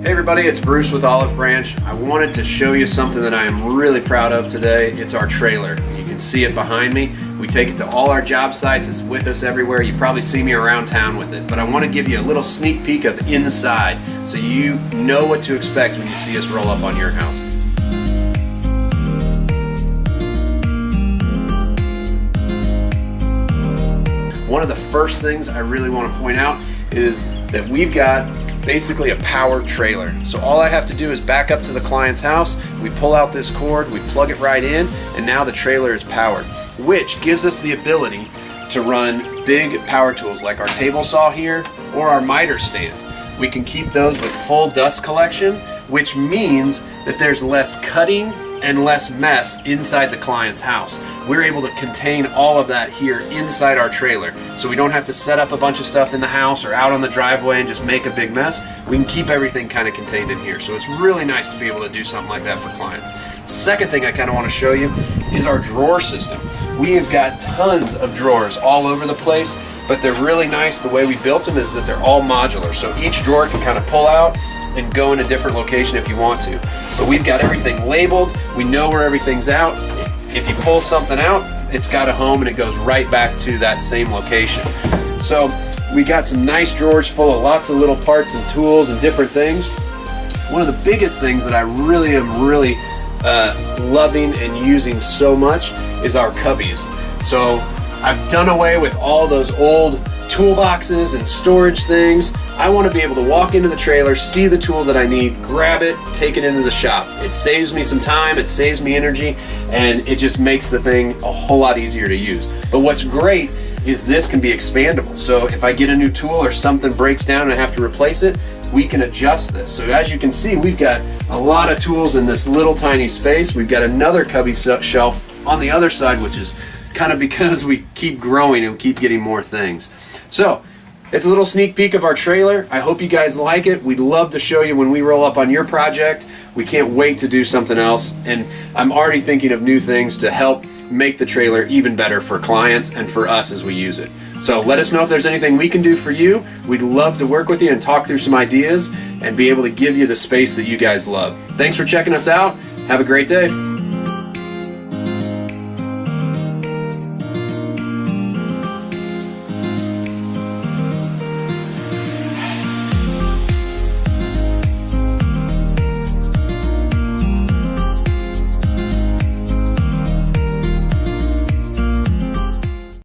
Hey everybody, it's Bruce with Olive Branch. I wanted to show you something that I am really proud of today. It's our trailer. You can see it behind me. We take it to all our job sites. It's with us everywhere. You probably see me around town with it, but I want to give you a little sneak peek of inside so you know what to expect when you see us roll up on your house. One of the first things I really want to point out is that we've got basically a powered trailer. So all I have to do is back up to the client's house, we pull out this cord, we plug it right in, and now the trailer is powered, which gives us the ability to run big power tools like our table saw here or our miter stand. We can keep those with full dust collection, which means that there's less cutting and less mess inside the client's house. We're able to contain all of that here inside our trailer. So we don't have to set up a bunch of stuff in the house or out on the driveway and just make a big mess. We can keep everything kind of contained in here. So it's really nice to be able to do something like that for clients. Second thing I kind of want to show you is our drawer system. We have got tons of drawers all over the place, but they're really nice. The way we built them is that they're all modular. So each drawer can kind of pull out and go in a different location if you want to. But we've got everything labeled, we know where everything's out. If you pull something out, it's got a home and it goes right back to that same location. So we got some nice drawers full of lots of little parts and tools and different things. One of the biggest things that I really am loving and using so much is our cubbies. So I've done away with all those old toolboxes and storage things. I want to be able to walk into the trailer, see the tool that I need, grab it, take it into the shop. It saves me some time, it saves me energy, and it just makes the thing a whole lot easier to use. But what's great is this can be expandable. So if I get a new tool or something breaks down and I have to replace it, we can adjust this. So as you can see, we've got a lot of tools in this little tiny space. We've got another cubby shelf on the other side, which is kind of because we keep growing and keep getting more things. So it's a little sneak peek of our trailer. I hope you guys like it. We'd love to show you when we roll up on your project. We can't wait to do something else, and I'm already thinking of new things to help make the trailer even better for clients and for us as we use it. So let us know if there's anything we can do for you. We'd love to work with you and talk through some ideas and be able to give you the space that you guys love. Thanks for checking us out. Have a great day.